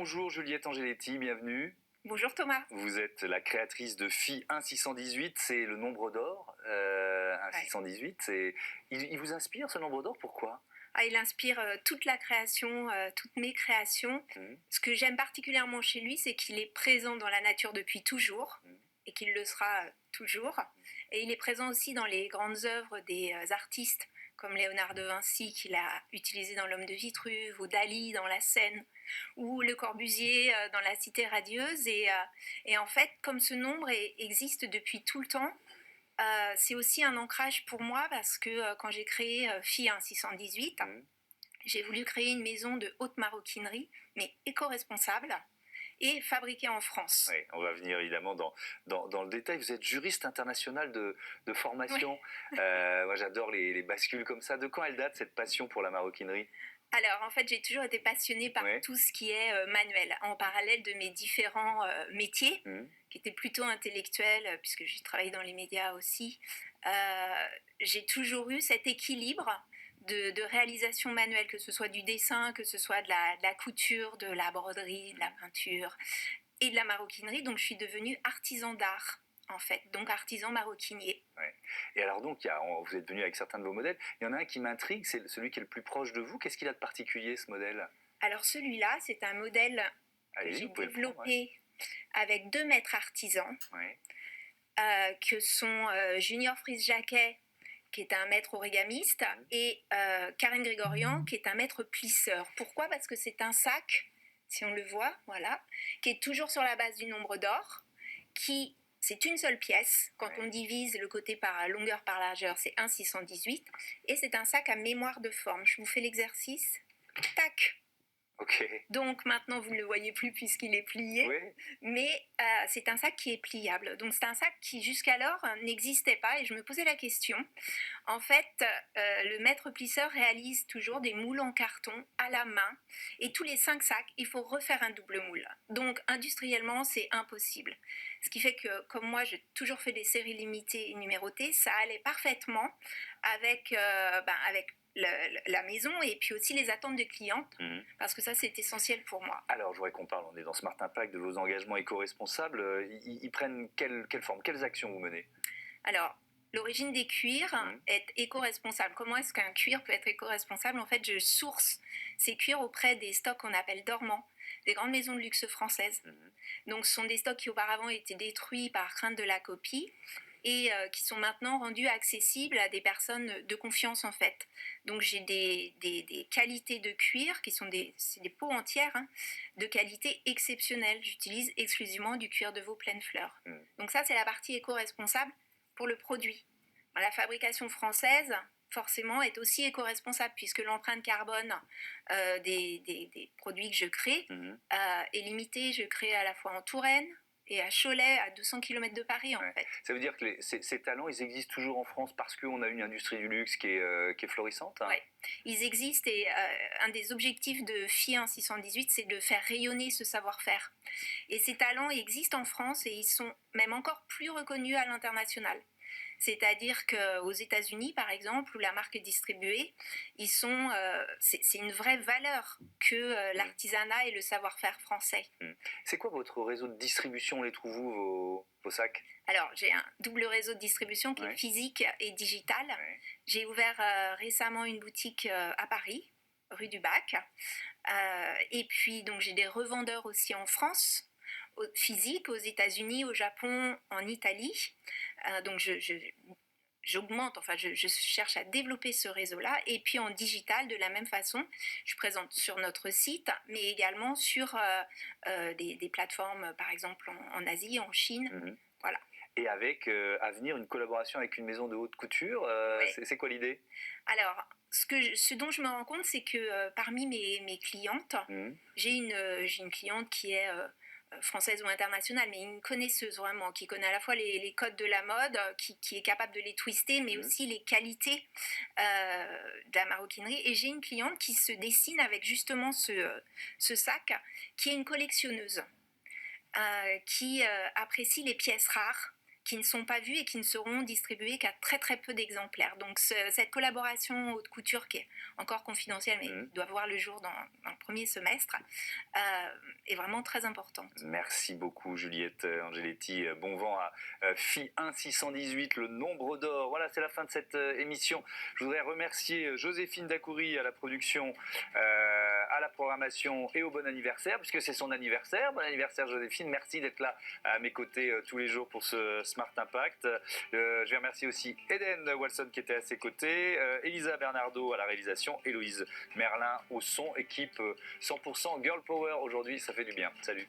Bonjour Juliette Angeletti, bienvenue. Bonjour Thomas. Vous êtes la créatrice de Phi 1618, c'est le nombre d'or. 1618, il vous inspire ce nombre d'or, pourquoi? Il inspire toute la création, toutes mes créations. Ce que j'aime particulièrement chez lui, c'est qu'il est présent dans la nature depuis toujours et qu'il le sera toujours. Et il est présent aussi dans les grandes œuvres des artistes comme Léonard de Vinci qu'il a utilisé dans L'Homme de Vitruve, ou Dali dans La Seine, ou Le Corbusier dans La Cité radieuse. Et en fait, comme ce nombre existe depuis tout le temps, c'est aussi un ancrage pour moi parce que quand j'ai créé Phi 618, j'ai voulu créer une maison de haute maroquinerie, mais éco-responsable et fabriquée en France. Oui, on va venir évidemment dans le détail. Vous êtes juriste international de formation. Oui. Moi, j'adore les bascules comme ça. De quand elle date cette passion pour la maroquinerie ? Alors, en fait, j'ai toujours été passionnée par tout ce qui est manuel, en parallèle de mes différents métiers, qui étaient plutôt intellectuels, puisque j'ai travaillé dans les médias aussi. J'ai toujours eu cet équilibre de réalisation manuelle, que ce soit du dessin, que ce soit de la couture, de la broderie, de la peinture et de la maroquinerie. Donc, je suis devenue artisan d'art, en fait, donc artisan maroquinier. Ouais. Et alors donc, vous êtes venu avec certains de vos modèles. Il y en a un qui m'intrigue, c'est celui qui est le plus proche de vous. Qu'est-ce qu'il a de particulier, ce modèle ? Alors celui-là, c'est un modèle que j'ai développé avec 2 maîtres artisans, que sont Junior Frise-Jacquet, qui est un maître origamiste, et Karen Grégorian, qui est un maître plisseur. Pourquoi ? Parce que c'est un sac, si on le voit, voilà, qui est toujours sur la base du nombre d'or, c'est une seule pièce. Quand on divise le côté par longueur par largeur, c'est 1,618. Et c'est un sac à mémoire de forme. Je vous fais l'exercice. Tac. Okay. Donc maintenant, vous ne le voyez plus puisqu'il est plié. Oui. Mais c'est un sac qui est pliable. Donc c'est un sac qui jusqu'alors n'existait pas. Et je me posais la question. En fait, le maître plisseur réalise toujours des moules en carton à la main. Et tous les 5 sacs, il faut refaire un double moule. Donc industriellement, c'est impossible. Ce qui fait que, comme moi, j'ai toujours fait des séries limitées et numérotées, ça allait parfaitement avec la maison et puis aussi les attentes des clientes, parce que ça, c'est essentiel pour moi. Alors, je voudrais qu'on parle, on est dans Smart Impact, de vos engagements éco-responsables. Ils prennent quelle forme ? Quelles actions vous menez ? Alors, l'origine des cuirs est éco-responsable. Comment est-ce qu'un cuir peut être éco-responsable ? En fait, je source ces cuirs auprès des stocks qu'on appelle dormants, des grandes maisons de luxe françaises. Donc, ce sont des stocks qui auparavant étaient détruits par crainte de la copie et qui sont maintenant rendus accessibles à des personnes de confiance, en fait. Donc, j'ai des qualités de cuir qui sont c'est des peaux entières, de qualité exceptionnelle. J'utilise exclusivement du cuir de veau pleine fleur. Donc ça, c'est la partie éco-responsable pour le produit. La fabrication française, forcément, est aussi éco-responsable puisque l'empreinte carbone des produits que je crée est limitée. Je crée à la fois en Touraine et à Cholet, à 200 km de Paris, en fait. Ça veut dire que ces talents, ils existent toujours en France parce qu'on a une industrie du luxe qui est florissante, Oui, ils existent et un des objectifs de Phi 618, c'est de faire rayonner ce savoir-faire. Et ces talents existent en France et ils sont même encore plus reconnus à l'international. C'est-à-dire qu'aux États-Unis, par exemple, où la marque est distribuée, c'est une vraie valeur que l'artisanat et le savoir-faire français. C'est quoi votre réseau de distribution ? Les trouvez-vous, vos sacs ? Alors, j'ai un double réseau de distribution qui est physique et digital. J'ai ouvert récemment une boutique à Paris, rue du Bac. Et puis, donc, j'ai des revendeurs aussi en France, physique, aux États-Unis, au Japon, en Italie. Donc j'augmente, je cherche à développer ce réseau-là. Et puis en digital, de la même façon, je présente sur notre site, mais également sur des plateformes, par exemple en Asie, en Chine. Voilà. Et avec, à venir, une collaboration avec une maison de haute couture, c'est quoi l'idée ? Alors, ce dont je me rends compte, c'est que parmi mes clientes, j'ai une cliente qui est française ou internationale, mais une connaisseuse vraiment, qui connaît à la fois les codes de la mode, qui est capable de les twister, mais aussi les qualités de la maroquinerie. Et j'ai une cliente qui se dessine avec justement ce sac, qui est une collectionneuse, qui apprécie les pièces rares, qui ne sont pas vus et qui ne seront distribués qu'à très très peu d'exemplaires. Donc cette collaboration haute couture qui est encore confidentielle mais doit voir le jour dans le premier semestre est vraiment très importante. Merci beaucoup Juliette Angeletti, bon vent à FI 1618, le nombre d'or. Voilà, c'est la fin de cette émission. Je voudrais remercier Joséphine Dacoury à la production, à la programmation et au bon anniversaire, puisque c'est son anniversaire. Bon anniversaire Joséphine, merci d'être là à mes côtés tous les jours pour ce Smart Impact. Je vais remercier aussi Eden Walson qui était à ses côtés, Elisa Bernardo à la réalisation, Héloïse Merlin au son, équipe 100% Girl Power aujourd'hui, ça fait du bien. Salut.